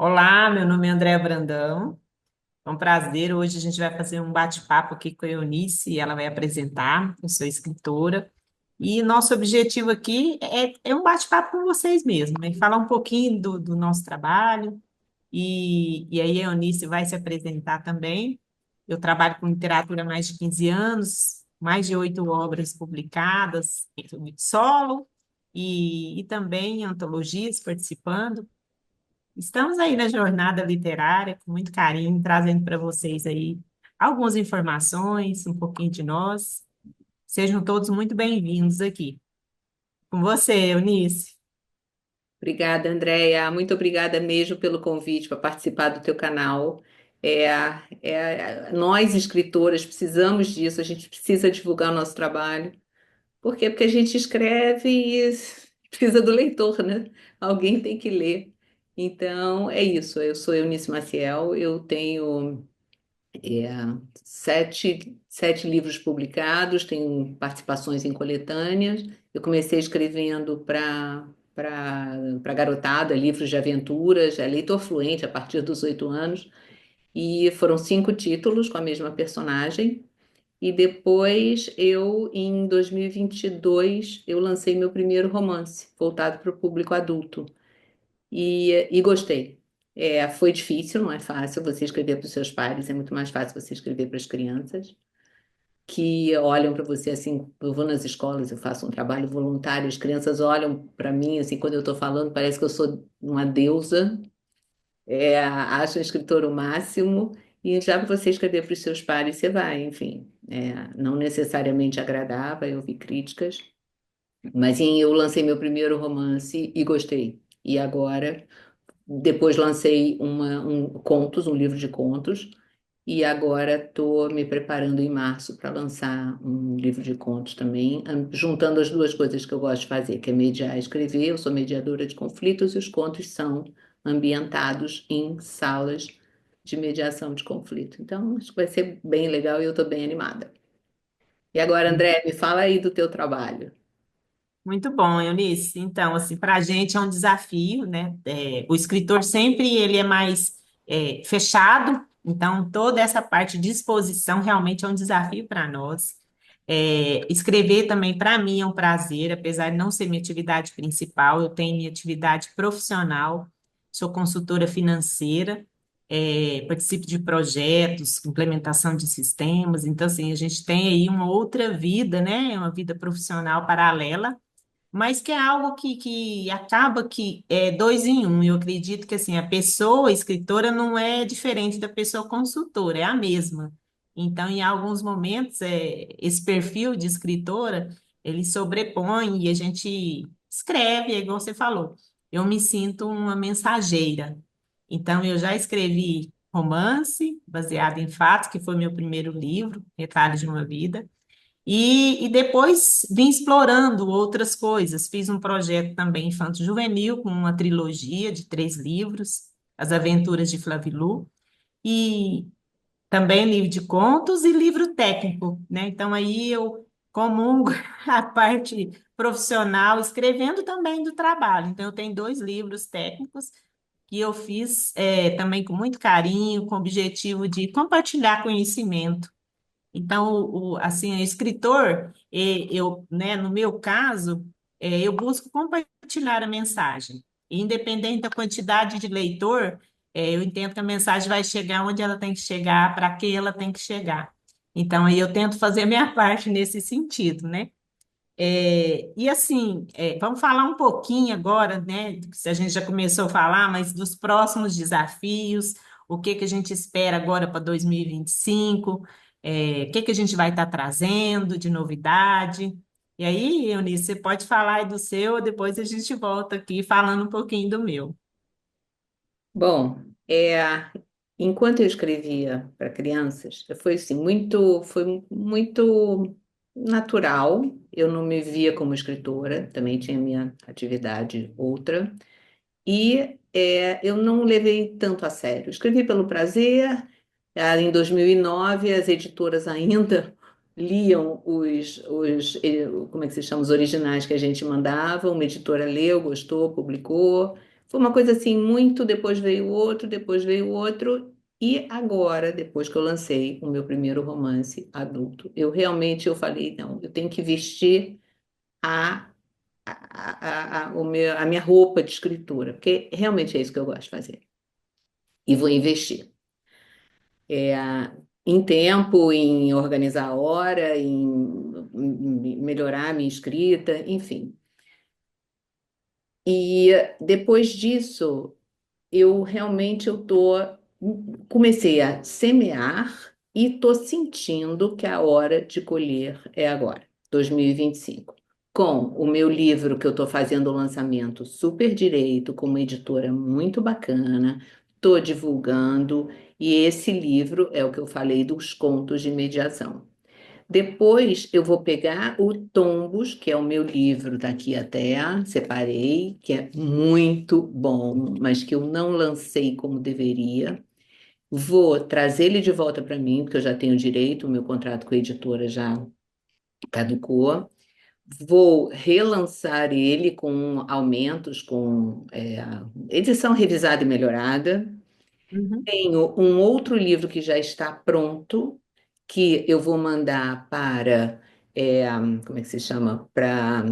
Olá, meu nome é Andréa Brandão. É um prazer. Hoje a gente vai fazer um bate-papo aqui com a Eunice e ela vai apresentar. Eu sou escritora. E nosso objetivo aqui é um bate-papo com vocês mesmos, né? Falar um pouquinho do nosso trabalho. E aí a Eunice vai se apresentar também. Eu trabalho com literatura há mais de 15 anos, mais de 8 obras publicadas, em solo e também em antologias, participando. Estamos aí na jornada literária, com muito carinho, trazendo para vocês aí algumas informações, um pouquinho de nós. Sejam todos muito bem-vindos aqui. Com você, Eunice. Obrigada, Andréia. Muito obrigada mesmo pelo convite para participar do teu canal. Nós, escritoras, precisamos disso, a gente precisa divulgar o nosso trabalho. Por quê? Porque a gente escreve e precisa do leitor, né? Alguém tem que ler. Então, é isso. Eu sou Eunice Maciel, eu tenho é, sete livros publicados, tenho participações em coletâneas. Eu comecei escrevendo para garotada, livros de aventuras, leitor fluente a partir dos 8 anos, e foram 5 títulos com a mesma personagem. E depois em 2022, eu lancei meu primeiro romance, voltado para o público adulto e gostei. Foi difícil, não é fácil você escrever para os seus pares, é muito mais fácil você escrever para as crianças, que olham para você assim. Eu vou nas escolas, eu faço um trabalho voluntário, as crianças olham para mim assim, quando eu estou falando, parece que eu sou uma deusa, acham o escritor o máximo, e já para você escrever para os seus pares, você vai, enfim. Não necessariamente agradar, vai ouvir críticas, mas eu lancei meu primeiro romance e gostei. E agora depois lancei um livro de contos, e agora estou me preparando em março para lançar um livro de contos também, juntando as duas coisas que eu gosto de fazer, que é mediar e escrever. Eu sou mediadora de conflitos e os contos são ambientados em salas de mediação de conflito. Então, acho que vai ser bem legal e eu estou bem animada. E agora, André, me fala aí do teu trabalho. Muito bom, Eunice. Então, assim, para a gente é um desafio, né? O escritor sempre ele é mais fechado, então toda essa parte de exposição realmente é um desafio para nós. Escrever também para mim é um prazer, apesar de não ser minha atividade principal, eu tenho minha atividade profissional, sou consultora financeira, participo de projetos, implementação de sistemas, então assim, a gente tem aí uma outra vida, né? Uma vida profissional paralela, mas que é algo que acaba que é dois em um. Eu acredito que assim, a pessoa escritora não é diferente da pessoa consultora, é a mesma. Então, em alguns momentos, esse perfil de escritora, ele sobrepõe e a gente escreve, é igual você falou. Eu me sinto uma mensageira. Então, eu já escrevi romance, baseado em fatos, que foi meu primeiro livro, Retalhos de uma Vida. E depois vim explorando outras coisas. Fiz um projeto também infanto-juvenil, com uma trilogia de 3 livros, As Aventuras de Flavilu, e também livro de contos e livro técnico, né? Então aí eu comungo a parte profissional, escrevendo também do trabalho. Então eu tenho 2 livros técnicos que eu fiz também com muito carinho, com o objetivo de compartilhar conhecimento. Então, assim, o escritor, né, no meu caso, eu busco compartilhar a mensagem. Independente da quantidade de leitor, eu entendo que a mensagem vai chegar onde ela tem que chegar, para quem ela tem que chegar. Então, aí eu tento fazer a minha parte nesse sentido, né? E assim, vamos falar um pouquinho agora, né? Se a gente já começou a falar, mas dos próximos desafios, o que que a gente espera agora para 2025, o que que a gente vai estar trazendo de novidade. E aí, Eunice, você pode falar aí do seu, depois a gente volta aqui falando um pouquinho do meu. Bom, enquanto eu escrevia para crianças, foi muito natural. Eu não me via como escritora, também tinha minha atividade outra, e eu não levei tanto a sério. Escrevi pelo prazer. Em 2009, as editoras ainda liam como é que se chama, os originais que a gente mandava. Uma editora leu, gostou, publicou. Foi uma coisa assim, muito, depois veio outro, depois veio outro, e agora, depois que eu lancei o meu primeiro romance adulto, eu falei, não, eu tenho que vestir a, a minha roupa de escritora, porque realmente é isso que eu gosto de fazer. E vou investir. É, em tempo, em organizar a hora, em melhorar a minha escrita, enfim. E depois disso, eu realmente eu tô comecei a semear e tô sentindo que a hora de colher é agora, 2025. Com o meu livro que eu estou fazendo o lançamento super direito, com uma editora muito bacana, estou divulgando, e esse livro é o que eu falei dos contos de mediação. Depois eu vou pegar o Tombos, que é o meu livro daqui até, separei, que é muito bom, mas que eu não lancei como deveria. Vou trazer ele de volta para mim, porque eu já tenho direito, o meu contrato com a editora já caducou. Vou relançar ele com aumentos, com edição revisada e melhorada. Uhum, Tenho um outro livro que já está pronto, que eu vou mandar para, como é que se chama? Para,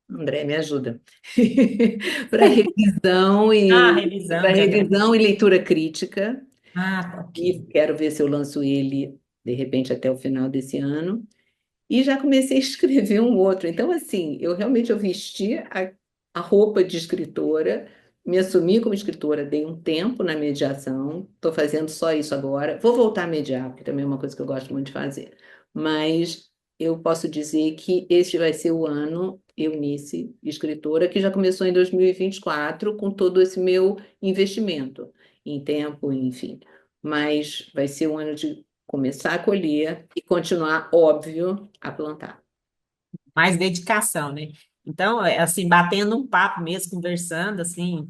André, me ajuda. Para revisão ah, e revisão, para revisão diagramação. e leitura crítica. Ah, ok. E quero ver se eu lanço ele de repente até o final desse ano. E já comecei a escrever um outro. Então, assim, eu vesti a roupa de escritora, me assumi como escritora, dei um tempo na mediação, estou fazendo só isso agora. Vou voltar a mediar, porque também é uma coisa que eu gosto muito de fazer. Mas eu posso dizer que este vai ser o ano Eunice, escritora, que já começou em 2024, com todo esse meu investimento em tempo, enfim. Mas vai ser um ano de começar a colher e continuar, óbvio, a plantar. Mais dedicação, né? Então, assim, batendo um papo mesmo, conversando, assim,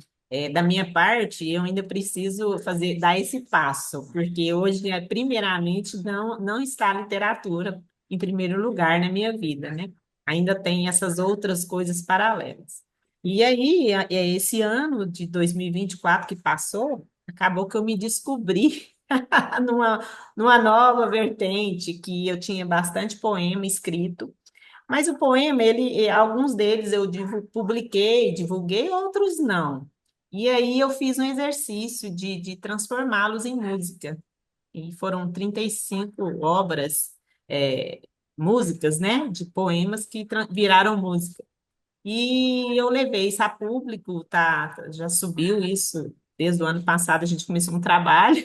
da minha parte, eu ainda preciso fazer, dar esse passo, porque hoje, primeiramente, não está a literatura em primeiro lugar na minha vida, né? Ainda tem essas outras coisas paralelas. E aí, esse ano de 2024 que passou, acabou que eu me descobri numa, numa nova vertente, que eu tinha bastante poema escrito, mas o poema, alguns deles eu publiquei, divulguei, outros não. E aí eu fiz um exercício de transformá-los em música. E foram 35 obras, é, músicas, né, de poemas que viraram música. E eu levei isso a público, já subiu isso desde o ano passado, a gente começou um trabalho,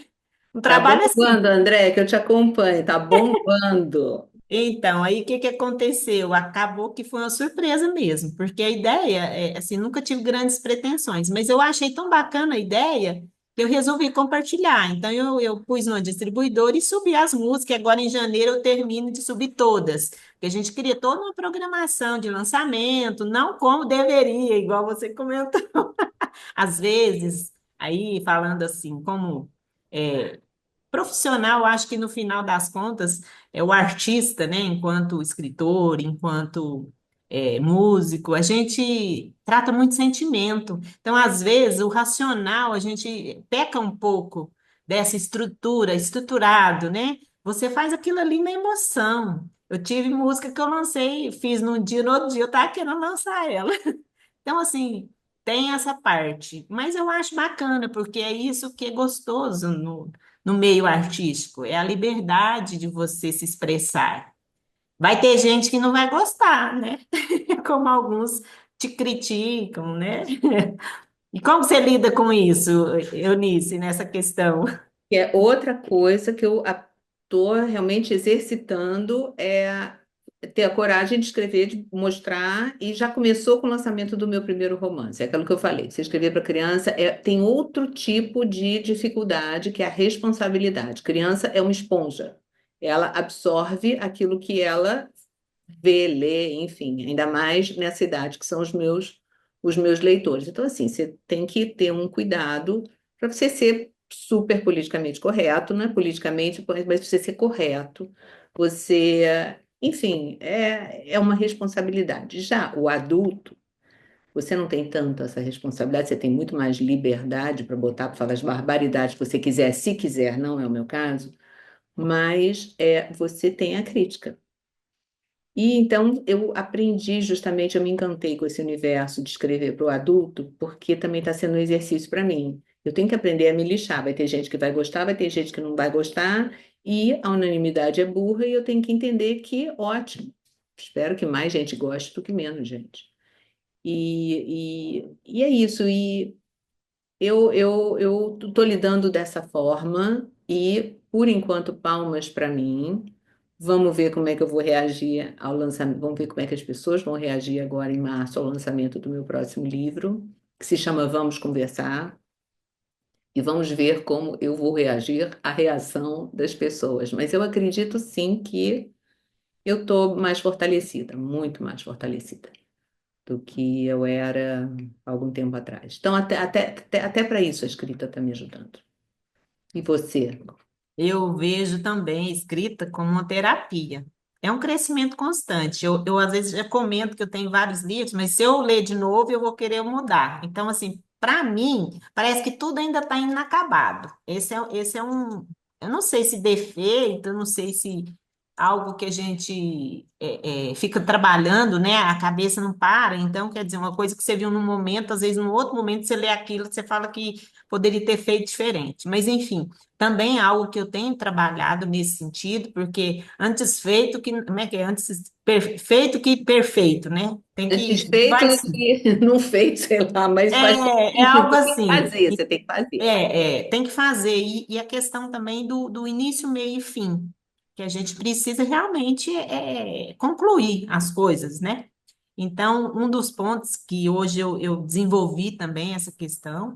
um Tá trabalho assim. bombando, André, que eu te acompanho, tá bombando. Então, aí o que que aconteceu? Acabou que foi uma surpresa mesmo, porque a ideia, assim, nunca tive grandes pretensões, mas eu achei tão bacana a ideia que eu resolvi compartilhar. Então, eu pus no distribuidor e subi as músicas. Agora, em janeiro, eu termino de subir todas, porque a gente cria toda uma programação de lançamento, não como deveria, igual você comentou. Às vezes, aí falando assim, como. é, Profissional, acho que no final das contas, é o artista, né? Enquanto escritor, enquanto músico, a gente trata muito sentimento. Então, às vezes, o racional, a gente peca um pouco dessa estrutura, estruturado, né? Você faz aquilo ali na emoção. Eu tive música que eu lancei, fiz num dia, no outro dia eu estava querendo lançar ela. Então, assim, tem essa parte. Mas eu acho bacana, porque é isso que é gostoso no meio artístico, é a liberdade de você se expressar. Vai ter gente que não vai gostar, né? Como alguns te criticam, né? E como você lida com isso, Eunice, nessa questão? Que é outra coisa que eu estou realmente exercitando é ter a coragem de escrever, de mostrar, e já começou com o lançamento do meu primeiro romance. É aquilo que eu falei. Você escrever para criança tem outro tipo de dificuldade, que é a responsabilidade. Criança é uma esponja. Ela absorve aquilo que ela vê, lê, enfim, ainda mais nessa idade que são os meus leitores. Então, assim, você tem que ter um cuidado para você ser super politicamente correto, não é politicamente, mas você ser correto, você, enfim, é uma responsabilidade. Já o adulto, você não tem tanto essa responsabilidade, você tem muito mais liberdade para botar, para falar as barbaridades que você quiser, se quiser, não é o meu caso, mas você tem a crítica. E então eu aprendi justamente, eu me encantei com esse universo de escrever para o adulto, porque também está sendo um exercício para mim. Eu tenho que aprender a me lixar. Vai ter gente que vai gostar, vai ter gente que não vai gostar, e a unanimidade é burra, e eu tenho que entender que, ótimo, espero que mais gente goste do que menos gente. E é isso. E eu estou lidando dessa forma e, por enquanto, palmas para mim. Vamos ver como é que eu vou reagir ao lançamento. Vamos ver como é que as pessoas vão reagir agora em março ao lançamento do meu próximo livro, que se chama Vamos Conversar. E vamos ver como eu vou reagir à reação das pessoas. Mas eu acredito sim que eu estou mais fortalecida, muito mais fortalecida do que eu era algum tempo atrás. Então, até para isso a escrita está me ajudando. E você? Eu vejo também a escrita como uma terapia. É um crescimento constante. Eu às vezes já comento que eu tenho vários livros, mas se eu ler de novo, eu vou querer mudar. Então, assim, para mim, parece que tudo ainda está inacabado. Esse é um, eu não sei se defeito, eu não sei se algo que a gente fica trabalhando, né? A cabeça não para. Então, quer dizer, uma coisa que você viu num momento, às vezes, no outro momento, você lê aquilo, você fala que poderia ter feito diferente. Mas, enfim. Também é algo que eu tenho trabalhado nesse sentido, porque antes feito que, como é que é? Antes feito que perfeito, né? Tem Antes que, feito vai, do que não feito, sei lá, mas faz todo é sentido. algo Você tem que assim. fazer, você tem que fazer. Tem que fazer. E a questão também do início, meio e fim, que a gente precisa realmente concluir as coisas, né? Então, um dos pontos que hoje eu desenvolvi também essa questão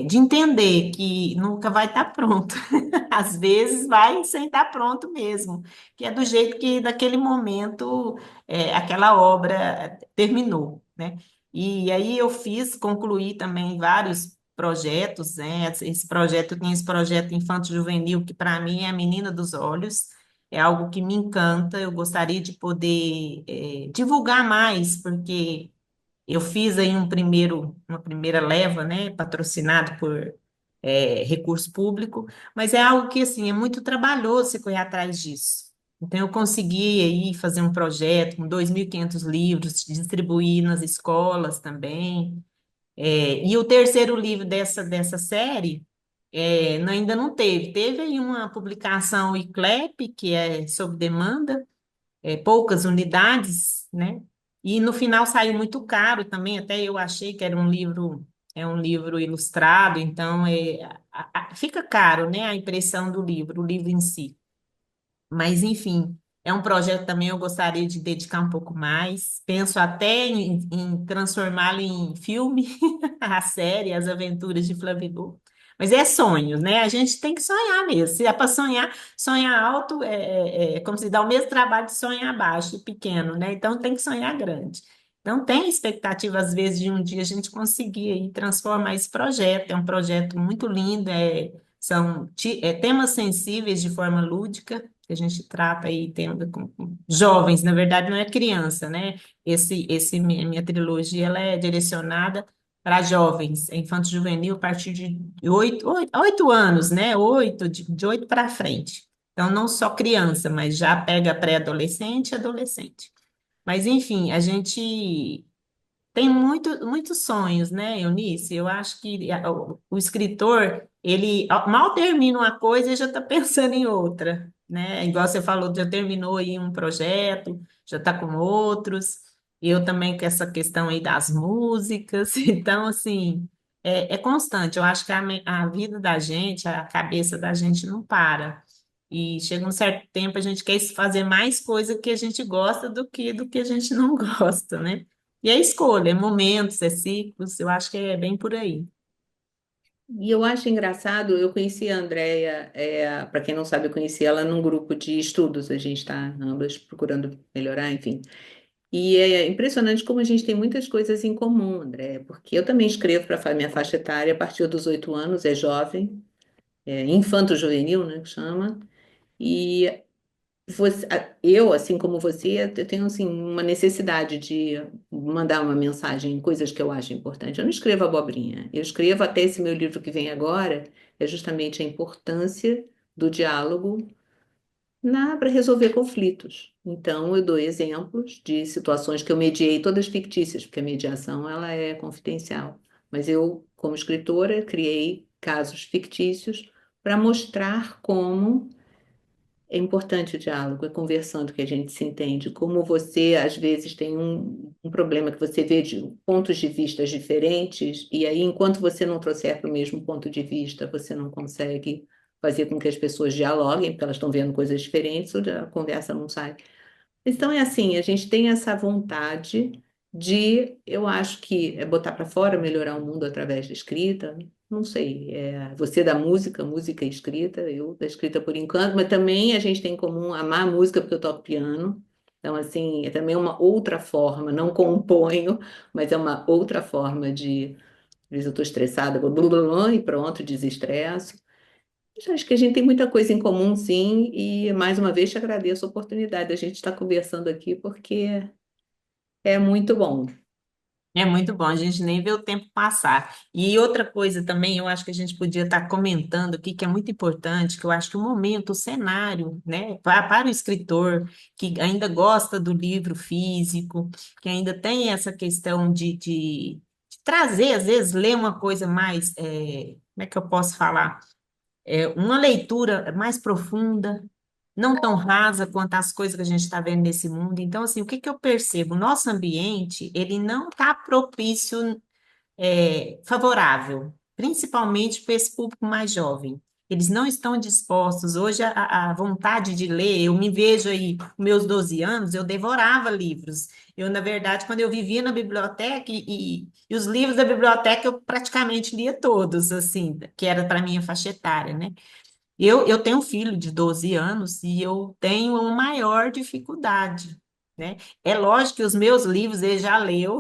de entender que nunca vai estar pronto. Às vezes vai sem estar pronto mesmo, que é do jeito que daquele momento aquela obra terminou, né? E aí eu concluí também vários projetos, né? Esse projeto, tem esse projeto infanto-juvenil, que para mim é a menina dos olhos, é algo que me encanta, eu gostaria de poder divulgar mais, porque eu fiz aí uma primeira leva, né, patrocinado por recurso público, mas é algo que, assim, é muito trabalhoso você correr atrás disso. Então, eu consegui aí fazer um projeto com 2.500 livros, distribuir nas escolas também. E o terceiro livro dessa série ainda não teve. Teve aí uma publicação ICLEP, que é sob demanda, poucas unidades, né? E no final saiu muito caro também, até eu achei que era um livro ilustrado, então fica caro, né, a impressão do livro, o livro em si. Mas, enfim, é um projeto também eu gostaria de dedicar um pouco mais. Penso até em transformá-lo em filme, a série As Aventuras de Flavinor. Mas é sonho, né? A gente tem que sonhar mesmo. Se é para sonhar, sonhar alto é como se dá o mesmo trabalho de sonhar baixo e pequeno, né? Então tem que sonhar grande. Então tem expectativa, às vezes, de um dia a gente conseguir aí transformar esse projeto. É um projeto muito lindo, são temas sensíveis de forma lúdica, que a gente trata aí com jovens, na verdade não é criança, né? Minha trilogia ela é direcionada para jovens, é infanto-juvenil a partir de 8 anos, né? De 8 para frente. Então, não só criança, mas já pega pré-adolescente e adolescente. Mas, enfim, a gente tem muitos sonhos, né, Eunice? Eu acho que o escritor, ele mal termina uma coisa e já está pensando em outra, né? Igual você falou, já terminou aí um projeto, já está com outros. Eu também com essa questão aí das músicas. Então, assim, é constante. Eu acho que a vida da gente, a cabeça da gente não para. E chega um certo tempo, a gente quer fazer mais coisa que a gente gosta do que a gente não gosta, né? E é escolha, é momentos, é ciclos, eu acho que é bem por aí. E eu acho engraçado, eu conheci a Andrea, para quem não sabe, eu conheci ela num grupo de estudos, a gente está ambas procurando melhorar, enfim. E é impressionante como a gente tem muitas coisas em comum, André, porque eu também escrevo para a minha faixa etária a partir dos 8 anos, é jovem, infanto-juvenil, né, que chama, e eu, assim como você, eu tenho assim, uma necessidade de mandar uma mensagem, coisas que eu acho importantes. Eu não escrevo abobrinha. Eu escrevo até esse meu livro que vem agora, é justamente a importância do diálogo para resolver conflitos. Então, eu dou exemplos de situações que eu mediei, todas fictícias, porque a mediação ela é confidencial. Mas eu, como escritora, criei casos fictícios para mostrar como é importante o diálogo, é conversando que a gente se entende. Como você, às vezes, tem um problema que você vê de pontos de vista diferentes, e aí, enquanto você não trouxer para o mesmo ponto de vista, você não consegue fazer com que as pessoas dialoguem, porque elas estão vendo coisas diferentes, ou a conversa não sai. Então, é assim, a gente tem essa vontade de, eu acho que é botar para fora, melhorar o mundo através da escrita. Não sei, você da música, música e escrita, eu da escrita por enquanto, mas também a gente tem em comum amar a música porque eu toco piano. Então, assim, é também uma outra forma, não componho, mas é uma outra forma de, às vezes eu estou estressada, blá, blá, blá, blá, e pronto, desestresso. Eu acho que a gente tem muita coisa em comum, sim, e mais uma vez te agradeço a oportunidade da gente estar conversando aqui, porque é muito bom. É muito bom, a gente nem vê o tempo passar. E outra coisa também, eu acho que a gente podia estar comentando aqui, que é muito importante, que eu acho que o momento, o cenário, né, para o escritor que ainda gosta do livro físico, que ainda tem essa questão de trazer, às vezes, ler uma coisa mais, como é que eu posso falar? Uma leitura mais profunda, não tão rasa quanto as coisas que a gente está vendo nesse mundo. Então, assim, o que que eu percebo? O nosso ambiente, ele não está propício, favorável, principalmente para esse público mais jovem. Eles não estão dispostos. Hoje, a vontade de ler, eu me vejo aí, com meus 12 anos, eu devorava livros. Eu, na verdade, quando eu vivia na biblioteca, e os livros da biblioteca eu praticamente lia todos, assim, que era para minha faixa etária, né? Eu tenho um filho de 12 anos e eu tenho uma maior dificuldade, né? É lógico que os meus livros ele já leu,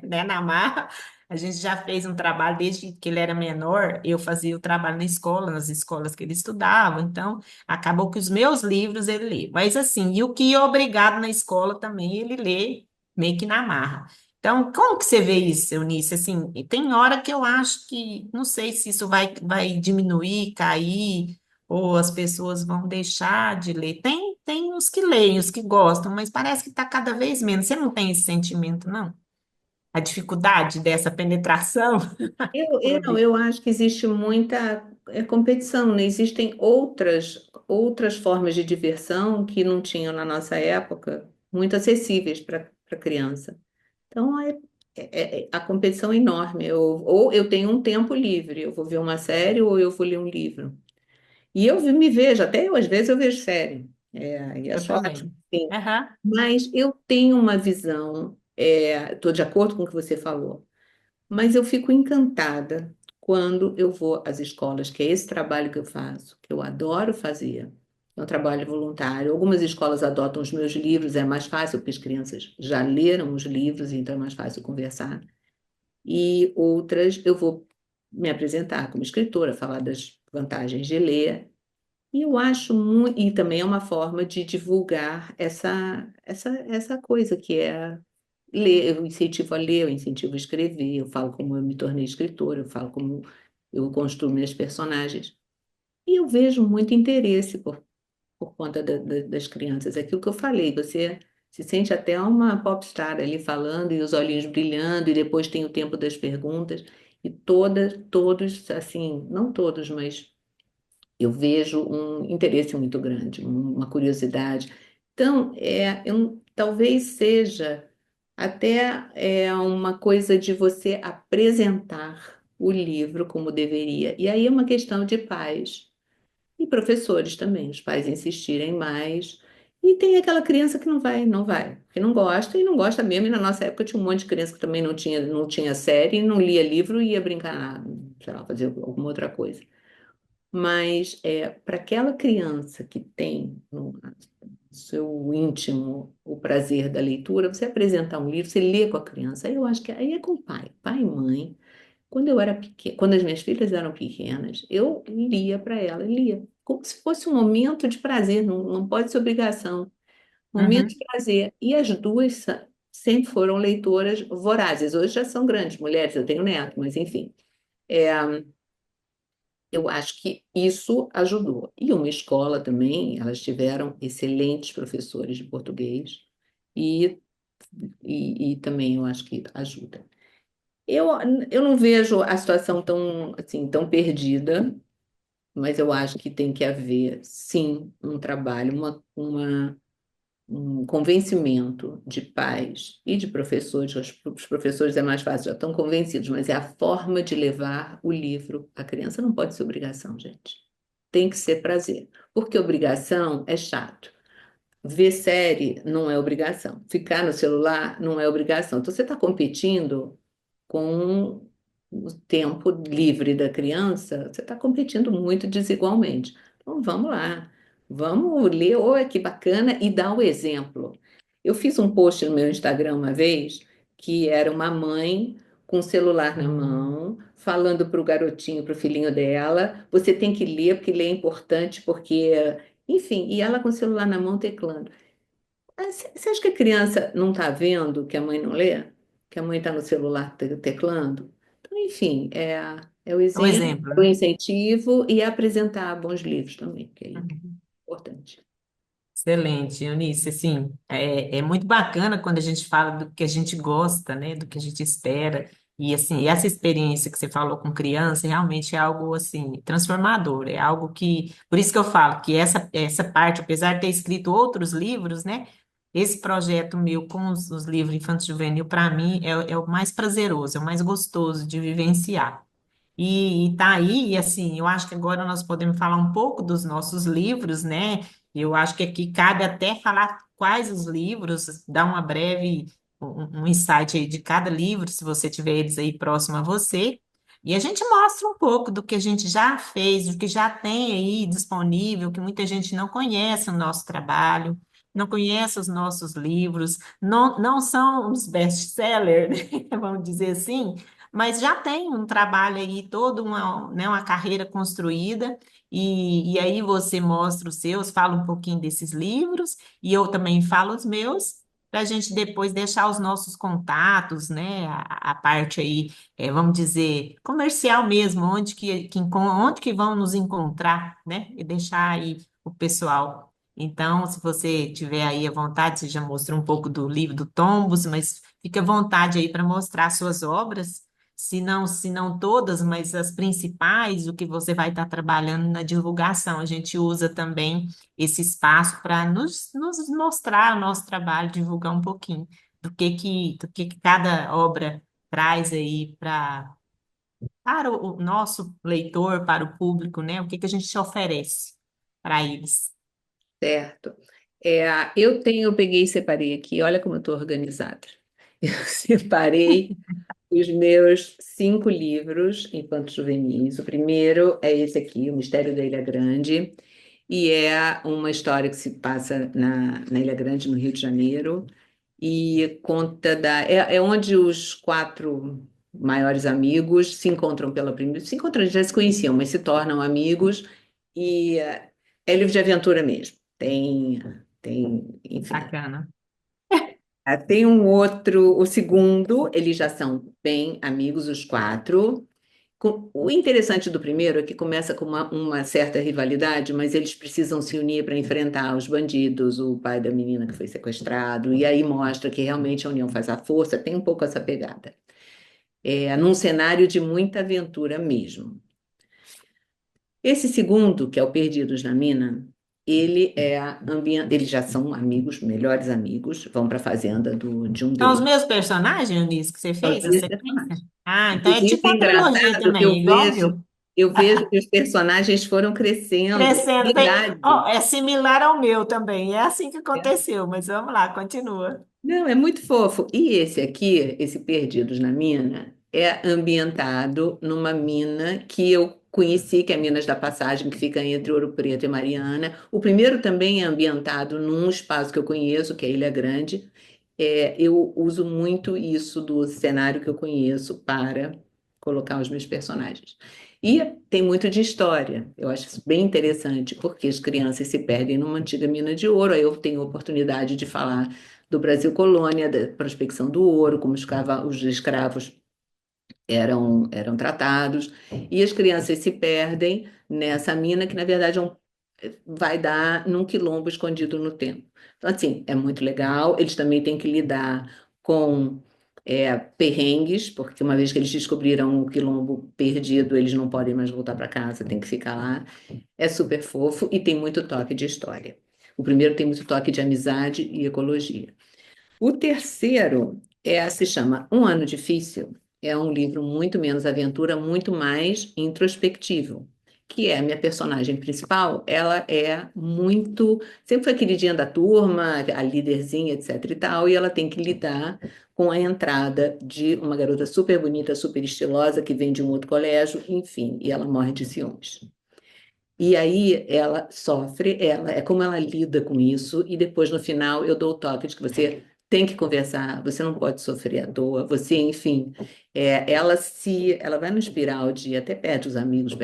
né, na marra. A gente já fez um trabalho desde que ele era menor, eu fazia o trabalho na escola, nas escolas que ele estudava, então acabou que os meus livros ele lê. Mas assim, e o que é obrigado na escola também ele lê meio que na marra. Então, como que você vê isso, Eunice? Assim, tem hora que eu acho que, não sei se isso vai diminuir, cair, ou as pessoas vão deixar de ler. Tem os que leem, os que gostam, mas parece que está cada vez menos. Você não tem esse sentimento, não? A dificuldade dessa penetração? Não, eu acho que existe muita competição, né? Existem outras formas de diversão que não tinham na nossa época, muito acessíveis para criança. Então, a competição é enorme. Ou eu tenho um tempo livre, eu vou ver uma série ou eu vou ler um livro. E me vejo, até eu às vezes eu vejo série, e Eu acho ótimo, também. sim. Aham. Mas eu tenho uma visão, estou de acordo com o que você falou, mas eu fico encantada quando eu vou às escolas, que é esse trabalho que eu faço, que eu adoro fazer. É um trabalho voluntário. Algumas escolas adotam os meus livros, é mais fácil, porque as crianças já leram os livros, então é mais fácil conversar. E outras eu vou me apresentar como escritora, falar das vantagens de ler. E eu acho muito, e também é uma forma de divulgar essa coisa que é ler, eu incentivo a ler, eu incentivo a escrever, eu falo como eu me tornei escritora, eu falo como eu construo meus personagens. E eu vejo muito interesse por conta das crianças. É aquilo que eu falei, você se sente até uma popstar ali falando e os olhinhos brilhando, e depois tem o tempo das perguntas, e todos, assim, não todos, mas eu vejo um interesse muito grande, uma curiosidade. Então, talvez seja até uma coisa de você apresentar o livro como deveria. E aí é uma questão de pais e professores também, os pais insistirem mais. E tem aquela criança que não vai, que não gosta e não gosta mesmo. E na nossa época tinha um monte de criança que também não tinha série, não lia livro e ia brincar, sei lá, fazer alguma outra coisa. Mas para aquela criança que tem no seu íntimo o prazer da leitura, você apresentar um livro, você lê com a criança, aí eu acho que aí é com o pai e mãe. Quando eu era pequena, quando as minhas filhas eram pequenas, eu lia para ela, lia. como se fosse um momento de prazer, não pode ser obrigação. Momento de Uhum. prazer. E as duas sempre foram leitoras vorazes. Hoje já são grandes mulheres, eu tenho neto, mas enfim. É, eu acho que isso ajudou. E uma escola também, elas tiveram excelentes professores de português e, e também eu acho que ajuda. Eu, eu não vejo a situação tão, assim, tão perdida, mas eu acho que tem que haver, sim, um trabalho, um convencimento de pais e de professores. Os professores é mais fácil, já estão convencidos, mas é a forma de levar o livro à criança. Não pode ser obrigação, gente. Tem que ser prazer. Porque obrigação é chato. Ver série não é obrigação. Ficar no celular não é obrigação. Então, você está competindo com o tempo livre da criança, você está competindo muito desigualmente. Então, vamos lá. Vamos ler, oh, que bacana, e dar o exemplo. Eu fiz um post no meu Instagram uma vez que era uma mãe com o celular na mão, falando para o garotinho, para o filhinho dela, você tem que ler, porque ler é importante, porque enfim, e ela com o celular na mão teclando. Você acha que a criança não está vendo que a mãe não lê? Que a mãe está no celular teclando? Então, enfim, é o É o exemplo, exemplo, é o né? incentivo e apresentar bons livros também, que é Uhum. importante. Excelente, Eunice. Assim, é muito bacana quando a gente fala do que a gente gosta, né? Do que a gente espera. E, assim, essa experiência que você falou com criança realmente é algo, assim, transformador. É algo que... Por isso que eu falo que essa parte, apesar de ter escrito outros livros, né? Esse projeto meu com os livros infanto-juvenil, para mim, é o mais prazeroso, é o mais gostoso de vivenciar. E tá aí, e assim, eu acho que agora nós podemos falar um pouco dos nossos livros, né? Eu acho que aqui cabe até falar quais os livros, dar uma breve, um insight aí de cada livro, se você tiver eles aí próximo a você. E a gente mostra um pouco do que a gente já fez, do que já tem aí disponível, que muita gente não conhece o nosso trabalho, não conhece os nossos livros, não são os best-sellers, né? Vamos dizer assim, mas já tem um trabalho aí, toda né, uma carreira construída, e aí você mostra os seus, fala um pouquinho desses livros, e eu também falo os meus, para a gente depois deixar os nossos contatos, né, a parte aí, vamos dizer, comercial mesmo, onde que vão nos encontrar, né, e deixar aí o pessoal. Então, se você tiver aí à vontade, você já mostrou um pouco do livro do Tombos, mas fique à vontade aí para mostrar suas obras, se não todas, mas as principais, o que você vai estar trabalhando na divulgação. A gente usa também esse espaço para nos mostrar o nosso trabalho, divulgar um pouquinho do que cada obra traz aí para o nosso leitor, para o público, né? O que que a gente te oferece para eles. Certo. Eu peguei e separei aqui, olha como eu estou organizada. Eu separei os meus 5 livros infanto-juvenis. O primeiro é esse aqui, O Mistério da Ilha Grande, e é uma história que se passa na Ilha Grande, no Rio de Janeiro, e conta é onde os 4 maiores amigos se encontram pela primeira, se encontram, já se conheciam, mas se tornam amigos, e é livro de aventura mesmo. Enfim, Bacana. tem um outro, o segundo, eles já são bem amigos, os 4. O interessante do primeiro é que começa com uma certa rivalidade, mas eles precisam se unir para enfrentar os bandidos, o pai da menina que foi sequestrado, e aí mostra que realmente a união faz a força, tem um pouco essa pegada. Num cenário de muita aventura mesmo. Esse segundo, que é o Perdidos na Mina, eles já são amigos, melhores amigos, vão para a fazenda de um São os deles. meus personagens, Eunice, que você São os fez, a meus sequência? personagens. Ah, então é Inclusive, tipo é uma trilogia engraçado que também, igual o meu. eu vejo que os personagens foram crescendo. Crescendo, ó, Verdade. é similar ao meu também, é assim que aconteceu, mas vamos lá, continua. Não, é muito fofo. E esse aqui, esse Perdidos na Mina, é ambientado numa mina que eu conheci, que é Minas da Passagem, que fica entre Ouro Preto e Mariana. O primeiro também é ambientado num espaço que eu conheço, que é Ilha Grande. Eu uso muito isso do cenário que eu conheço para colocar os meus personagens. E tem muito de história. Eu acho isso bem interessante, porque as crianças se perdem numa antiga mina de ouro. Aí eu tenho a oportunidade de falar do Brasil colônia, da prospecção do ouro, como os escravos eram tratados, e as crianças se perdem nessa mina que, na verdade, vai dar num quilombo escondido no tempo. Então, assim, é muito legal. Eles também têm que lidar com perrengues, porque uma vez que eles descobriram o quilombo perdido, eles não podem mais voltar para casa, tem que ficar lá. É super fofo e tem muito toque de história. O primeiro tem muito toque de amizade e ecologia. O terceiro se chama Um Ano Difícil. É um livro muito menos aventura, muito mais introspectivo. Que é a minha personagem principal, ela é muito. Sempre foi queridinha da turma, a líderzinha, etc e tal, e ela tem que lidar com a entrada de uma garota super bonita, super estilosa, que vem de um outro colégio, enfim, e ela morre de ciúmes. E aí ela sofre, é como ela lida com isso, e depois no final eu dou o toque de que você tem que conversar, você não pode sofrer à toa, você, enfim, ela vai no espiral de até perde os amigos,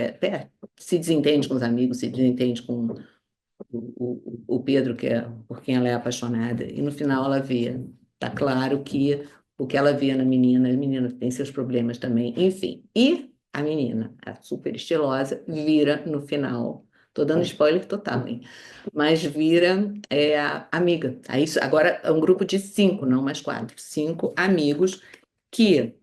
se desentende com os amigos, se desentende com o Pedro, que é por quem ela é apaixonada, e no final ela vê, tá claro que o que ela vê na menina, a menina tem seus problemas também, enfim. E a menina, a super estilosa, vira no final, tô dando spoiler total, hein? Mas vira a amiga. Aí, agora é um grupo de cinco, não mais quatro, cinco amigos que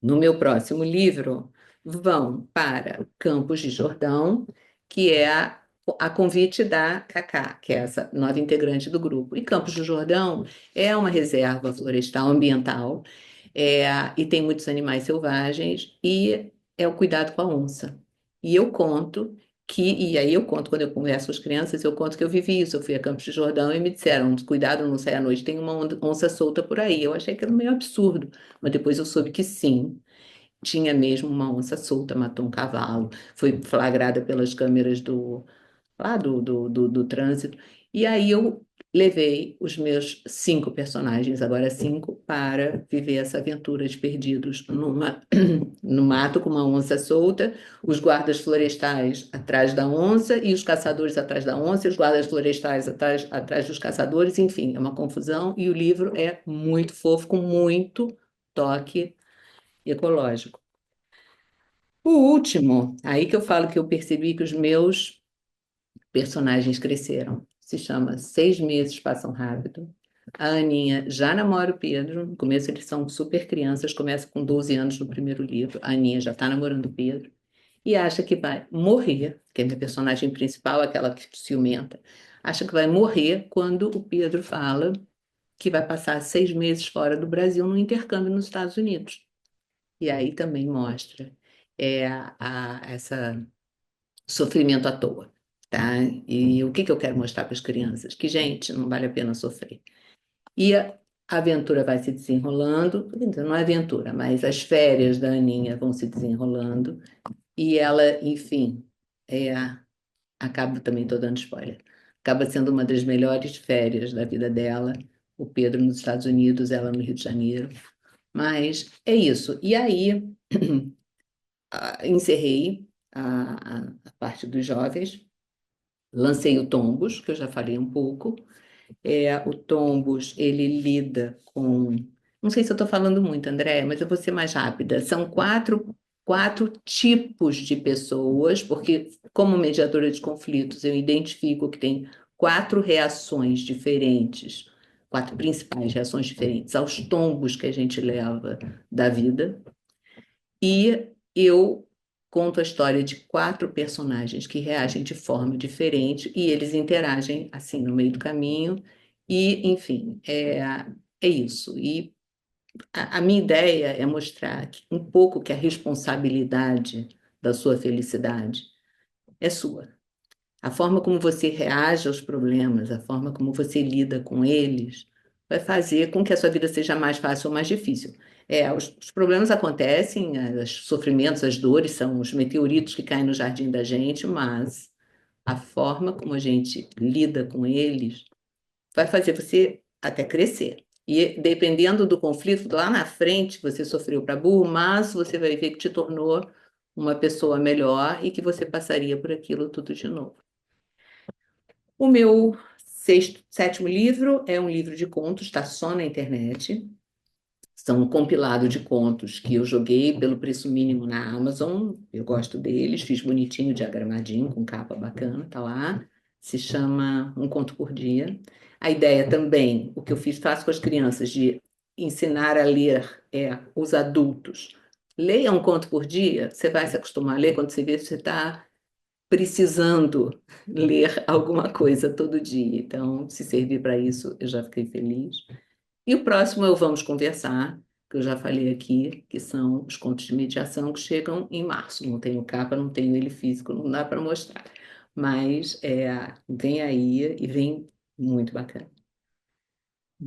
no meu próximo livro, vão para Campos de Jordão, que é a convite da Cacá, que é essa nova integrante do grupo. E Campos do Jordão é uma reserva florestal ambiental, e tem muitos animais selvagens, e é o cuidado com a onça. E eu conto e aí eu conto, quando eu converso com as crianças, eu conto que eu vivi isso. Eu fui a Campos de Jordão e me disseram, cuidado, não sai à noite, tem uma onça solta por aí. Eu achei que era meio absurdo, mas depois eu soube que sim, tinha mesmo uma onça solta, matou um cavalo, foi flagrada pelas câmeras do trânsito. E aí eu levei os meus cinco personagens, agora cinco, para viver essa aventura de perdidos no mato com uma onça solta, os guardas florestais atrás da onça e os caçadores atrás da onça, e os guardas florestais atrás dos caçadores, enfim, é uma confusão e o livro é muito fofo, com muito toque ecológico. O último, aí que eu falo que eu percebi que os meus personagens cresceram. Se chama Seis Meses Passam Rápido. A Aninha já namora o Pedro. No começo eles são super crianças, começa com 12 anos no primeiro livro. A Aninha já está namorando o Pedro. E acha que vai morrer, que é a minha personagem principal, aquela que ciumenta. Acha que vai morrer quando o Pedro fala que vai passar 6 meses fora do Brasil no intercâmbio nos Estados Unidos. E aí também mostra essa sofrimento à toa, tá? E o que que eu quero mostrar para as crianças? Que, gente, não vale a pena sofrer. E a aventura vai se desenrolando, quer dizer, não é aventura, mas as férias da Aninha vão se desenrolando, e ela, enfim, é, acaba, também estou dando spoiler, acaba sendo uma das melhores férias da vida dela, o Pedro nos Estados Unidos, ela no Rio de Janeiro. Mas é isso. E aí, encerrei a parte dos jovens, lancei o Tombos, que eu já falei um pouco. O Tombos, ele lida com. Não sei se eu estou falando muito, André, mas eu vou ser mais rápida. São quatro tipos de pessoas, porque, como mediadora de conflitos, eu identifico que tem quatro reações diferentes, quatro principais reações diferentes aos tombos que a gente leva da vida. E eu conto a história de quatro personagens que reagem de forma diferente e eles interagem assim no meio do caminho. E, enfim, é isso. E a minha ideia é mostrar um pouco que a responsabilidade da sua felicidade é sua. A forma como você reage aos problemas, a forma como você lida com eles, vai fazer com que a sua vida seja mais fácil ou mais difícil. Os problemas acontecem, os sofrimentos, as dores são os meteoritos que caem no jardim da gente, mas a forma como a gente lida com eles vai fazer você até crescer. E dependendo do conflito, lá na frente você sofreu para burro, mas você vai ver que te tornou uma pessoa melhor e que você passaria por aquilo tudo de novo. O meu sétimo livro é um livro de contos, está só na internet. São um compilado de contos que eu joguei pelo preço mínimo na Amazon. Eu gosto deles, fiz bonitinho, diagramadinho, com capa bacana, tá lá. Se chama Um Conto por Dia. A ideia também, o que eu faço com as crianças, de ensinar a ler os adultos. Leia um conto por dia, você vai se acostumar a ler quando você vê que você está precisando ler alguma coisa todo dia. Então, se servir para isso, eu já fiquei feliz. E o próximo é o Vamos Conversar, que eu já falei aqui, que são os contos de mediação que chegam em março. Não tenho capa, não tenho ele físico, não dá para mostrar. Mas vem aí e vem muito bacana.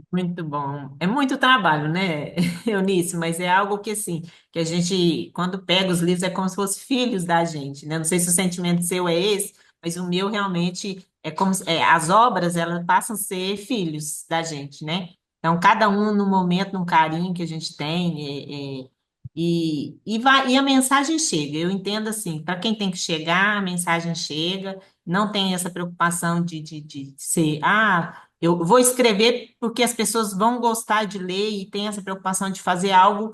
Muito bom. É muito trabalho, né, Eunice? Mas é algo que, assim, que a gente, quando pega os livros, é como se fossem filhos da gente, né? Não sei se o sentimento seu é esse, mas o meu realmente é como as obras, elas passam a ser filhos da gente, né? Então, cada um no momento, num carinho que a gente tem, e a mensagem chega. Eu entendo assim, para quem tem que chegar, a mensagem chega, não tem essa preocupação de ser, eu vou escrever porque as pessoas vão gostar de ler e tem essa preocupação de fazer algo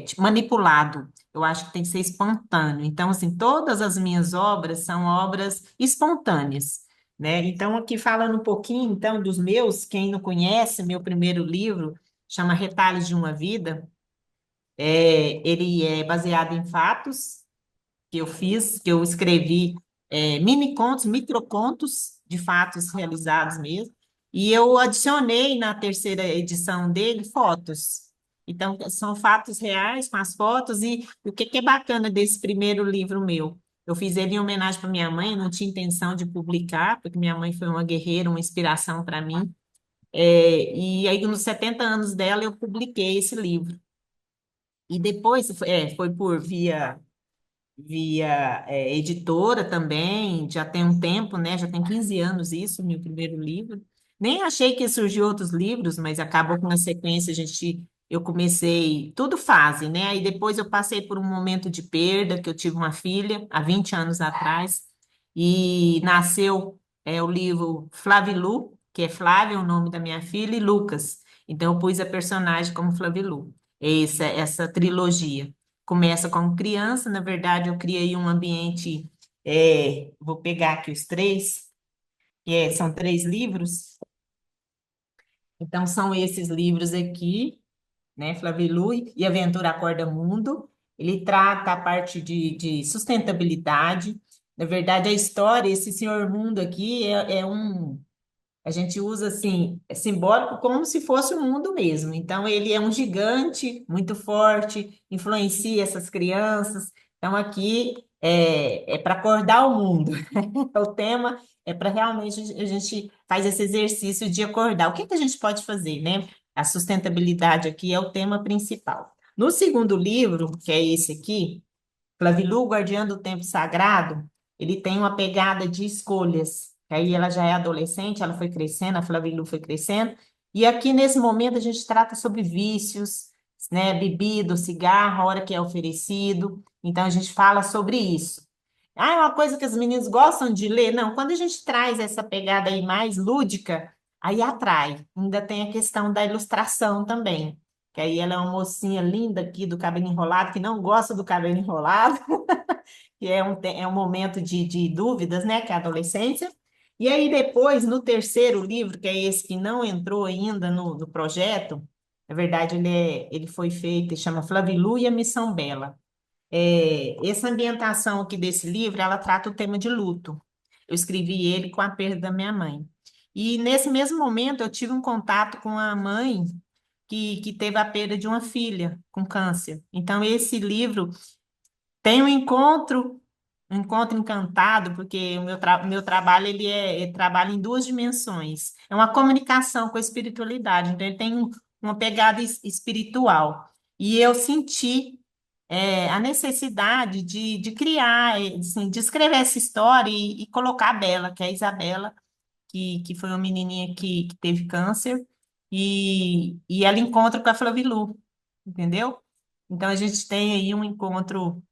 tipo, manipulado. Eu acho que tem que ser espontâneo. Então, assim, todas as minhas obras são obras espontâneas, né? Então, aqui falando um pouquinho, então, dos meus, quem não conhece, meu primeiro livro chama Retalhos de uma Vida. Ele é baseado em fatos que eu fiz, que eu escrevi mini contos, microcontos de fatos realizados mesmo, e eu adicionei na terceira edição dele fotos. Então, são fatos reais com as fotos, e o que que é bacana desse primeiro livro meu? Eu fiz ele em homenagem para minha mãe, não tinha intenção de publicar, porque minha mãe foi uma guerreira, uma inspiração para mim. E aí, nos 70 anos dela, eu publiquei esse livro. E depois, foi por via editora também, já tem um tempo, né? Já tem 15 anos isso, meu primeiro livro. Nem achei que ia surgir outros livros, mas acabou que na sequência eu comecei, tudo fase, né? Aí depois eu passei por um momento de perda, que eu tive uma filha há 20 anos atrás, e nasceu o livro Flavilu, que é Flávia, o nome da minha filha, e Lucas. Então eu pus a personagem como Flavilu. Essa trilogia. Começa como criança, na verdade, eu criei um ambiente. Vou pegar aqui os três, são três livros, então são esses livros aqui, né? Flavilu e Aventura Acorda Mundo. Ele trata a parte de sustentabilidade. Na verdade, a história, esse senhor mundo aqui é um. A gente usa assim, é simbólico como se fosse o mundo mesmo. Então, ele é um gigante muito forte, influencia essas crianças. Então, aqui é para acordar o mundo. O tema é para realmente a gente faz esse exercício de acordar. O que que a gente pode fazer, né? A sustentabilidade aqui é o tema principal. No segundo livro, que é esse aqui, Flavilu, Guardiã do Tempo Sagrado, ele tem uma pegada de escolhas. Aí ela já é adolescente, ela foi crescendo, a Flavilu foi crescendo. E aqui nesse momento a gente trata sobre vícios, né? Bebida, cigarro, a hora que é oferecido. Então a gente fala sobre isso. É uma coisa que os meninos gostam de ler? Não, quando a gente traz essa pegada aí mais lúdica, aí atrai. Ainda tem a questão da ilustração também, que aí ela é uma mocinha linda aqui do cabelo enrolado, que não gosta do cabelo enrolado, que é um momento de dúvidas, né, que é a adolescência. E aí depois, no terceiro livro, que é esse que não entrou ainda no projeto, na verdade ele foi feito, chama Flavilu e a Missão Bela. Essa ambientação aqui desse livro, ela trata o tema de luto. Eu escrevi ele com a perda da minha mãe. E nesse mesmo momento eu tive um contato com a mãe que teve a perda de uma filha com câncer. Então, esse livro tem um encontro encantado, porque meu trabalho trabalha em duas dimensões. É uma comunicação com a espiritualidade, então ele tem uma pegada espiritual. E eu senti a necessidade de criar, assim, de escrever essa história e colocar a Bela, que é a Isabela, que foi uma menininha que teve câncer, e ela encontra com a Flavilu, entendeu? Então a gente tem aí um encontro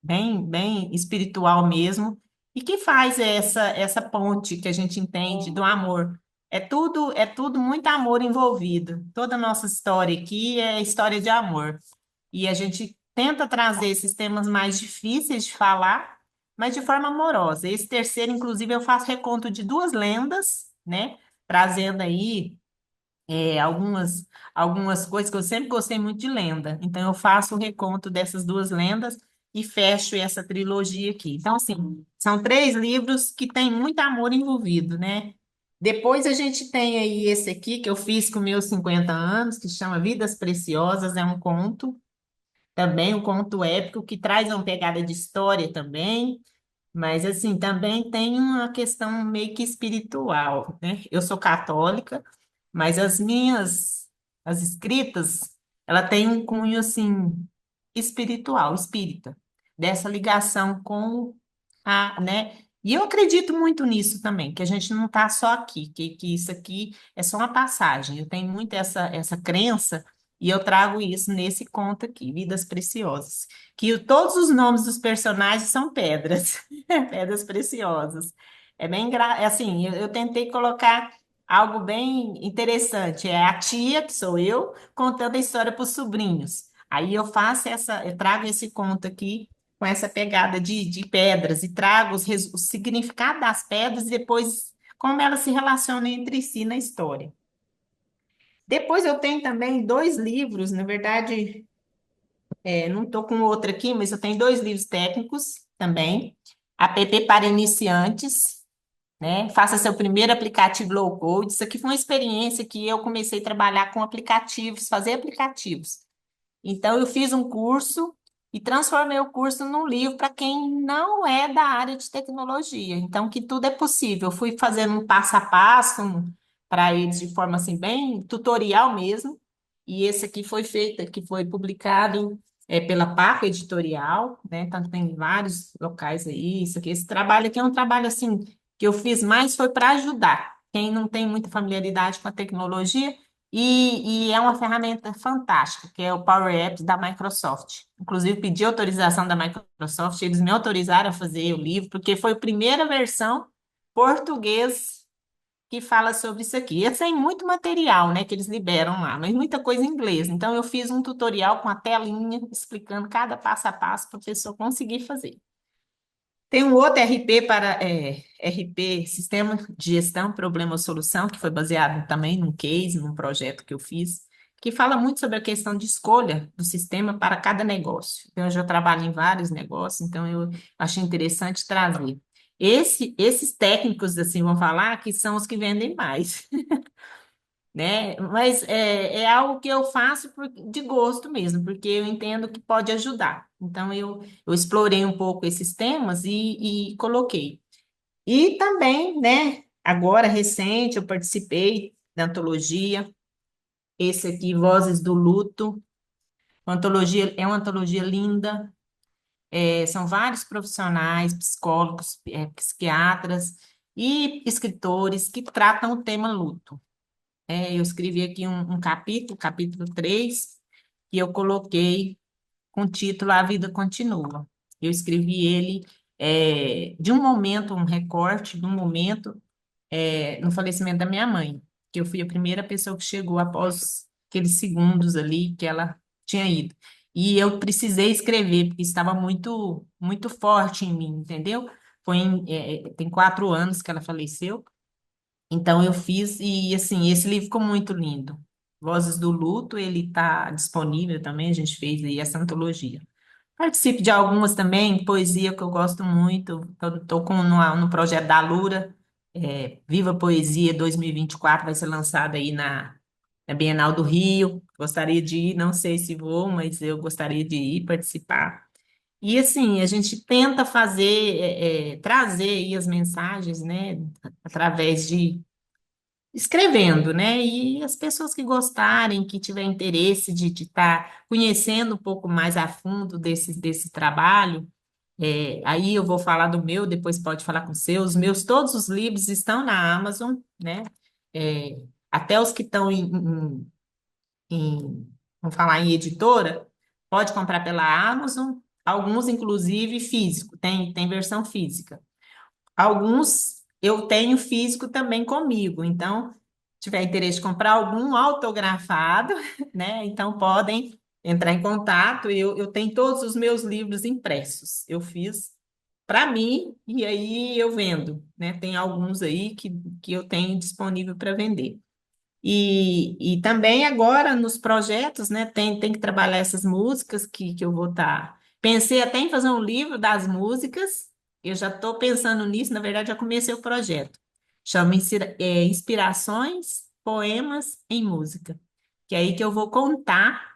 bem espiritual mesmo, e que faz essa ponte que a gente entende do amor. É tudo muito amor envolvido. Toda a nossa história aqui é história de amor. E a gente tenta trazer esses temas mais difíceis de falar, mas de forma amorosa. Esse terceiro, inclusive, eu faço reconto de duas lendas, né? Trazendo aí algumas coisas que eu sempre gostei muito de lenda. Então, eu faço o reconto dessas duas lendas e fecho essa trilogia aqui. Então, assim, são três livros que têm muito amor envolvido, né? Depois a gente tem aí esse aqui que eu fiz com meus 50 anos, que chama Vidas Preciosas, é um conto, também um conto épico que traz uma pegada de história também. Mas, assim, também tem uma questão meio que espiritual, né? Eu sou católica, mas as escritas, ela tem um cunho, assim, espiritual, espírita, dessa ligação com né? E eu acredito muito nisso também, que a gente não está só aqui, que isso aqui é só uma passagem. Eu tenho muito essa crença e eu trago isso nesse conto aqui, Vidas Preciosas, que todos os nomes dos personagens são pedras, pedras preciosas. É bem é assim, eu tentei colocar algo bem interessante. É a tia, que sou eu, contando a história para os sobrinhos. Aí eu trago esse conto aqui com essa pegada de pedras e trago o significado das pedras e depois como elas se relacionam entre si na história. Depois eu tenho também dois livros, na verdade, não estou com outro aqui, mas eu tenho dois livros técnicos também. App para iniciantes, né? Faça seu primeiro aplicativo low code. Isso aqui foi uma experiência que eu comecei a trabalhar com aplicativos, fazer aplicativos. Então, eu fiz um curso e transformei o curso num livro para quem não é da área de tecnologia. Então, que tudo é possível. Eu fui fazendo um passo a passo para eles de forma assim bem tutorial mesmo. E esse aqui foi feito, que foi publicado pela Paco Editorial, né? Então, tem vários locais aí. Isso aqui, esse trabalho aqui é um trabalho assim que eu fiz mais foi para ajudar quem não tem muita familiaridade com a tecnologia e é uma ferramenta fantástica, que é o Power Apps da Microsoft. Inclusive, pedi autorização da Microsoft, eles me autorizaram a fazer o livro, porque foi a primeira versão português que fala sobre isso aqui. E tem muito material, né, que eles liberam lá, mas muita coisa em inglês. Então, eu fiz um tutorial com a telinha explicando cada passo a passo para a pessoa conseguir fazer. Tem um outro RP RP, Sistema de Gestão, Problema ou Solução, que foi baseado também num case, num projeto que eu fiz, que fala muito sobre a questão de escolha do sistema para cada negócio. Então, eu já trabalho em vários negócios, então eu achei interessante trazer. Esses técnicos, assim, vão falar que são os que vendem mais, né? Mas é algo que eu faço de gosto mesmo, porque eu entendo que pode ajudar. Então, eu explorei um pouco esses temas e coloquei. E também, né, agora recente, eu participei da antologia, esse aqui, Vozes do Luto, é uma antologia linda, são vários profissionais, psicólogos, psiquiatras e escritores que tratam o tema luto. Eu escrevi aqui um capítulo, capítulo 3 que eu coloquei com o título A Vida Continua. Eu escrevi ele de um momento, um recorte de um momento no falecimento da minha mãe, que eu fui a primeira pessoa que chegou após aqueles segundos ali que ela tinha ido. E eu precisei escrever, porque estava muito, muito forte em mim, entendeu? Tem 4 anos que ela faleceu, então eu fiz, e assim, esse livro ficou muito lindo. Vozes do Luto, ele está disponível também, a gente fez aí essa antologia. Participo de algumas também, poesia que eu gosto muito. Estou no projeto da Lura, Viva Poesia 2024, vai ser lançada aí na Bienal do Rio. Gostaria de ir, não sei se vou, mas eu gostaria de ir participar. E assim, a gente tenta fazer, trazer aí as mensagens, né, através de escrevendo, né? E as pessoas que gostarem, que tiverem interesse de estar conhecendo um pouco mais a fundo desse trabalho, aí eu vou falar do meu, depois pode falar com o seu. Os meus, todos os livros estão na Amazon, né? É, até os que estão vamos falar em editora, pode comprar pela Amazon. alguns inclusive físico, tem versão física. Alguns eu tenho físico também comigo, então, se tiver interesse de comprar algum autografado, né? Então podem entrar em contato. Eu tenho todos os meus livros impressos. Eu fiz para mim e aí eu vendo, né? Tem alguns aí que eu tenho disponível para vender. E também agora nos projetos, né, tem que trabalhar essas músicas que eu vou estar. Pensei até em fazer um livro das músicas, eu já estou pensando nisso, na verdade já comecei o projeto. Chama Inspirações, Poemas em Música. Que é aí que eu vou contar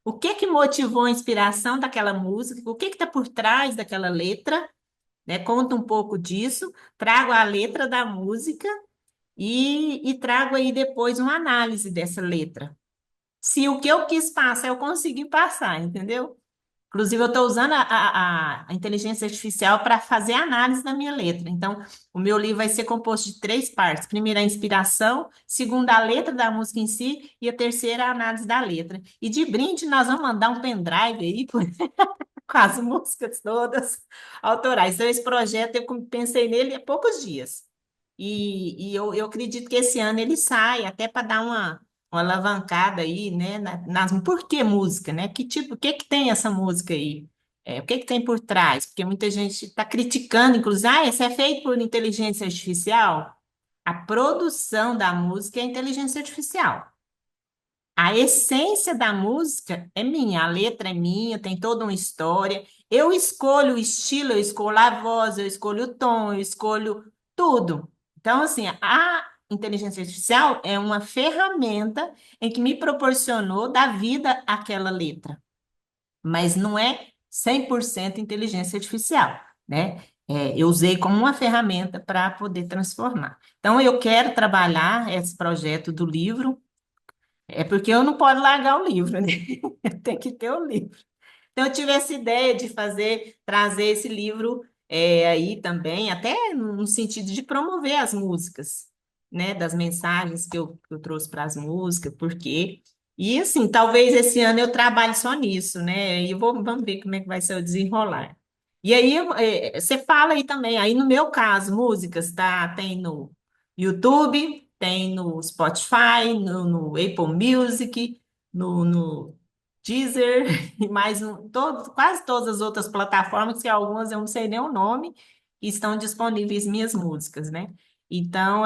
o que que motivou a inspiração daquela música, o que está por trás daquela letra, né? Conta um pouco disso, trago a letra da música e trago aí depois uma análise dessa letra. Se o que eu quis passar, eu consegui passar, entendeu? Inclusive, eu estou usando a inteligência artificial para fazer a análise da minha letra. Então, o meu livro vai ser composto de três partes. Primeiro, a inspiração, segunda, a letra da música em si, e a terceira, a análise da letra. E de brinde, nós vamos mandar um pendrive aí com as músicas todas autorais. Então, esse projeto, eu pensei nele há poucos dias. E eu acredito que esse ano ele sai, até para dar uma alavancada aí, né? Por que música, né? Que tipo, o que que tem essa música aí? O que que tem por trás? Porque muita gente está criticando, inclusive, isso é feito por inteligência artificial. A produção da música é inteligência artificial. A essência da música é minha, a letra é minha, tem toda uma história. Eu escolho o estilo, eu escolho a voz, eu escolho o tom, eu escolho tudo. Então, assim, a inteligência artificial é uma ferramenta em que me proporcionou dar vida àquela letra, mas não é 100% inteligência artificial, né? Eu usei como uma ferramenta para poder transformar. Então, eu quero trabalhar esse projeto do livro é porque eu não posso largar o livro, né? Eu tenho que ter o livro. Então, eu tive essa ideia de trazer esse livro aí também, até no sentido de promover as músicas, né? Das mensagens que eu trouxe para as músicas, por quê? E, assim, talvez esse ano eu trabalhe só nisso, né? E vamos ver como é que vai ser o desenrolar. E aí, você fala aí também, aí no meu caso, músicas, tá? Tem no YouTube, tem no Spotify, no Apple Music, no Deezer e quase todas as outras plataformas, que algumas eu não sei nem o nome, e estão disponíveis minhas músicas, né? Então,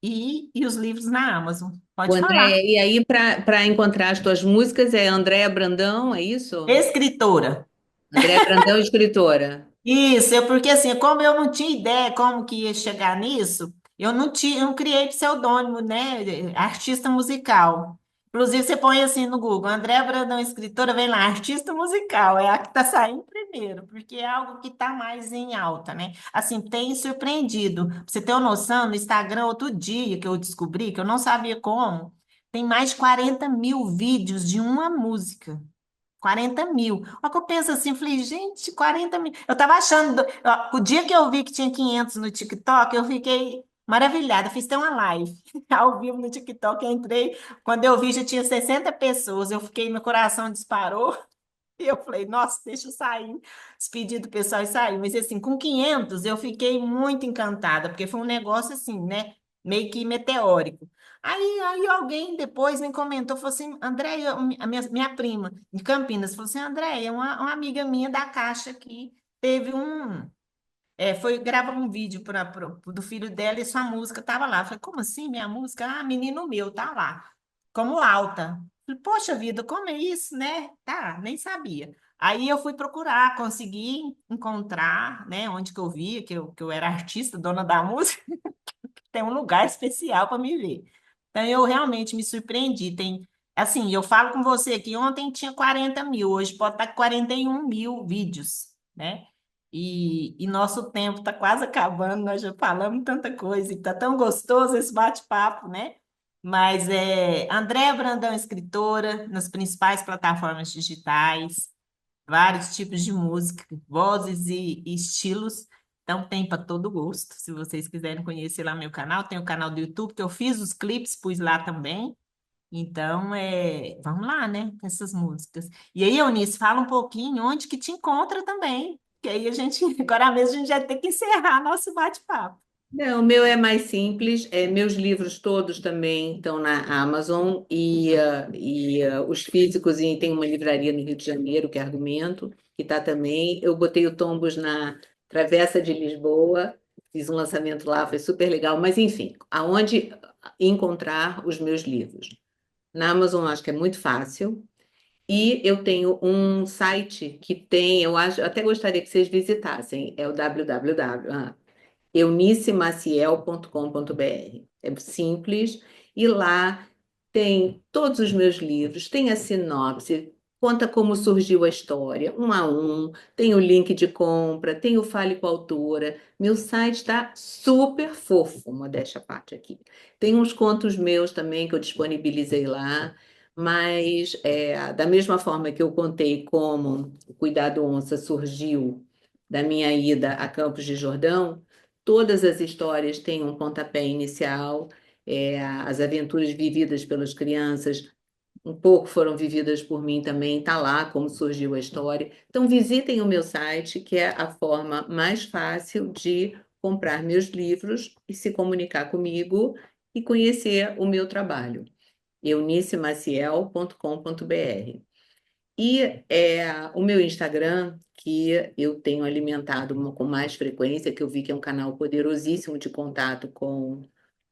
e os livros na Amazon. O Pode falar. André, e aí para encontrar as tuas músicas é Andréa Brandão, é isso? Escritora. Andréa Brandão, escritora. Isso, porque assim, como eu não tinha ideia como que ia chegar nisso, eu não criei pseudônimo, né? Artista musical. Inclusive, você põe assim no Google, André Brandão, escritora, vem lá, artista musical, é a que está saindo primeiro, porque é algo que está mais em alta, né? Assim, tem surpreendido. Pra você ter uma noção, no Instagram, outro dia que eu descobri, que eu não sabia como, tem mais de 40 mil vídeos de uma música. 40 mil. Só que eu penso assim, falei, gente, 40 mil. Eu tava achando, ó, o dia que eu vi que tinha 500 no TikTok, eu fiquei maravilhada. Fiz até uma live ao vivo no TikTok. Eu entrei, quando eu vi já tinha 60 pessoas. Eu fiquei, meu coração disparou. E eu falei, nossa, deixa eu sair. Despedi do pessoal e sair. Mas assim, com 500 eu fiquei muito encantada, porque foi um negócio assim, né? Meio que meteórico. Aí alguém depois me comentou, falou assim, Andréia, a minha prima de Campinas, falou assim, Andréia, uma amiga minha da Caixa que teve foi gravar um vídeo do filho dela e sua música estava lá. Eu falei, como assim, minha música? Ah, menino meu, tá lá, como alta. Eu falei, poxa vida, como é isso, né? Tá, nem sabia. Aí eu fui procurar, consegui encontrar, né, onde que eu via, que eu era artista, dona da música, tem um lugar especial para me ver. Então eu realmente me surpreendi. Assim, eu falo com você que ontem tinha 40 mil, hoje pode estar com 41 mil vídeos, né? E nosso tempo está quase acabando, nós já falamos tanta coisa, e está tão gostoso esse bate-papo, né? Mas Andréa Brandão, escritora, nas principais plataformas digitais, vários tipos de música, vozes e estilos. Então tem para todo gosto. Se vocês quiserem conhecer lá meu canal, tem o canal do YouTube que eu fiz os clipes, pus lá também. Então, vamos lá, né, com essas músicas. E aí, Eunice, fala um pouquinho onde que te encontra também, que aí a gente, agora mesmo, a gente já tem que encerrar nosso bate-papo. Não, o meu é mais simples. Meus livros todos também estão na Amazon os físicos, e tem uma livraria no Rio de Janeiro, que é Argumento, que está também. Eu botei o Tombos na Travessa de Lisboa, fiz um lançamento lá, foi super legal. Mas, enfim, aonde encontrar os meus livros? Na Amazon, acho que é muito fácil. E eu tenho um site que tem, eu acho, até gostaria que vocês visitassem, é o www. Eunicemaciel.com.br. É simples, e lá tem todos os meus livros, tem a sinopse, conta como surgiu a história, um a um, tem o link de compra, tem o Fale com a Autora. Meu site está super fofo, modéstia à parte aqui. Tem uns contos meus também que eu disponibilizei lá, mas da mesma forma que eu contei como o Cuidado Onça surgiu da minha ida a Campos de Jordão. Todas as histórias têm um pontapé inicial, as aventuras vividas pelas crianças, um pouco foram vividas por mim também, está lá como surgiu a história. Então, visitem o meu site, que é a forma mais fácil de comprar meus livros e se comunicar comigo e conhecer o meu trabalho. eunicemaciel.com.br. E o meu Instagram, que eu tenho alimentado com mais frequência, que eu vi que é um canal poderosíssimo de contato com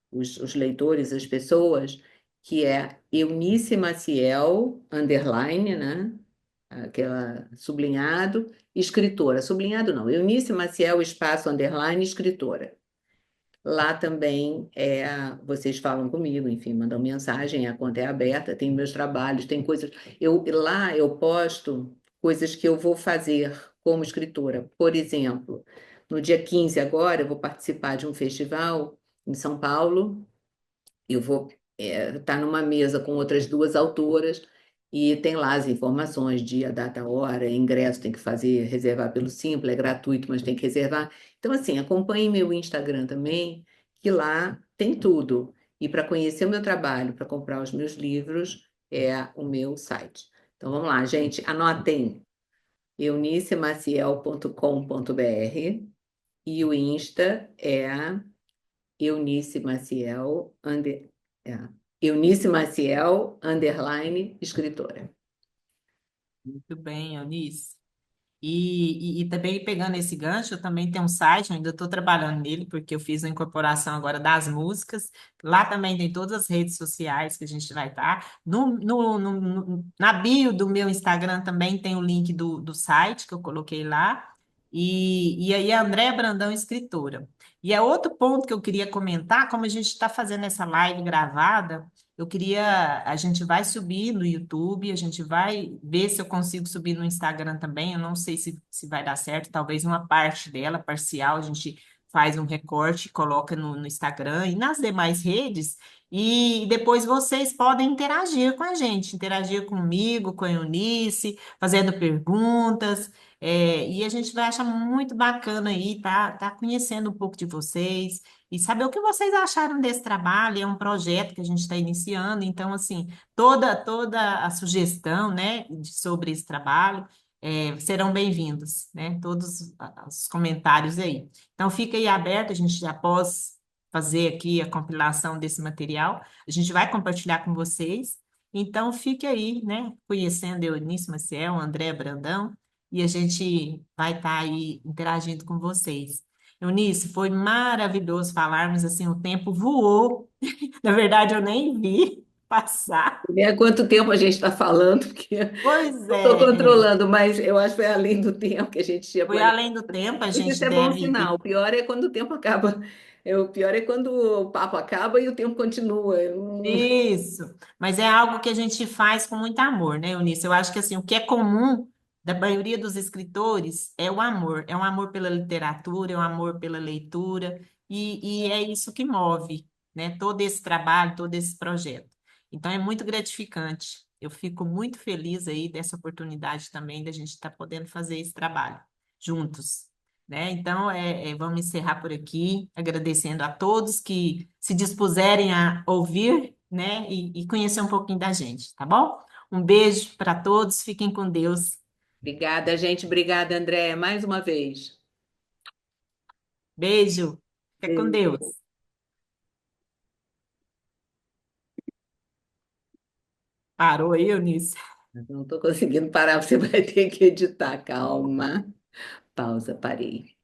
os leitores, as pessoas, que é Eunice Maciel, underline, né? Aquela sublinhado, escritora. Sublinhado não, Eunice Maciel, espaço, underline, escritora. Lá também vocês falam comigo, enfim, mandam mensagem, a conta é aberta, tem meus trabalhos, tem coisas. Lá eu posto coisas que eu vou fazer como escritora. Por exemplo, no dia 15 agora, eu vou participar de um festival em São Paulo. Eu vou estar numa mesa com outras duas autoras e tem lá as informações, dia, data, hora, ingresso, tem que fazer, reservar pelo Simpla, é gratuito, mas tem que reservar. Então, assim, acompanhe meu Instagram também, que lá tem tudo. E para conhecer o meu trabalho, para comprar os meus livros, é o meu site. Então, vamos lá, gente, anotem eunicemaciel.com.br e o Insta é Eunice Maciel, é, Eunice Maciel, underline, escritora. Muito bem, Eunice. E também pegando esse gancho, eu também tenho um site, eu ainda estou trabalhando nele, porque eu fiz a incorporação agora das músicas. Lá também tem todas as redes sociais que a gente vai estar. Na bio do meu Instagram também tem o link do site que eu coloquei lá. E aí, a Andréa Brandão, escritora. E é outro ponto que eu queria comentar, como a gente está fazendo essa live gravada. A gente vai subir no YouTube, a gente vai ver se eu consigo subir no Instagram também. Eu não sei se vai dar certo, talvez uma parte dela, parcial, a gente faz um recorte, coloca no Instagram e nas demais redes. E depois vocês podem interagir com a gente, interagir comigo, com a Eunice, fazendo perguntas. E a gente vai achar muito bacana aí, tá conhecendo um pouco de vocês e saber o que vocês acharam desse trabalho. É um projeto que a gente está iniciando, então, assim, toda a sugestão, né, sobre esse trabalho serão bem-vindos, né, todos os comentários aí. Então, fica aí aberto, a gente, após fazer aqui a compilação desse material, a gente vai compartilhar com vocês. Então, fique aí, né, conhecendo Eunice Maciel, André Brandão, e a gente vai estar aí interagindo com vocês. Eunice, foi maravilhoso falarmos assim, o tempo voou. Na verdade, eu nem vi passar. Há quanto tempo a gente está falando, porque Pois eu estou é, controlando, mas eu acho que foi além do tempo que a gente tinha foi planejado. além do tempo, a Mas isso gente é bom deve sinal. O pior é quando o tempo acaba. O pior é quando o papo acaba e o tempo continua. isso, mas é algo que a gente faz com muito amor, né, Eunice? Eu acho que assim, o que é comum da maioria dos escritores é um amor pela literatura, é um amor pela leitura, e é isso que move, né, todo esse trabalho, todo esse projeto. Então é muito gratificante. Eu fico muito feliz aí dessa oportunidade também da gente estar podendo fazer esse trabalho juntos. Né? Então, vamos encerrar por aqui, agradecendo a todos que se dispuserem a ouvir né? E conhecer um pouquinho da gente, tá bom? Um beijo para todos, fiquem com Deus. Obrigada, gente. Obrigada, André, mais uma vez. Beijo, fica com Beijo. Deus. Parou aí, Eunice? Não estou conseguindo parar, você vai ter que editar. Calma. Pausa, parei.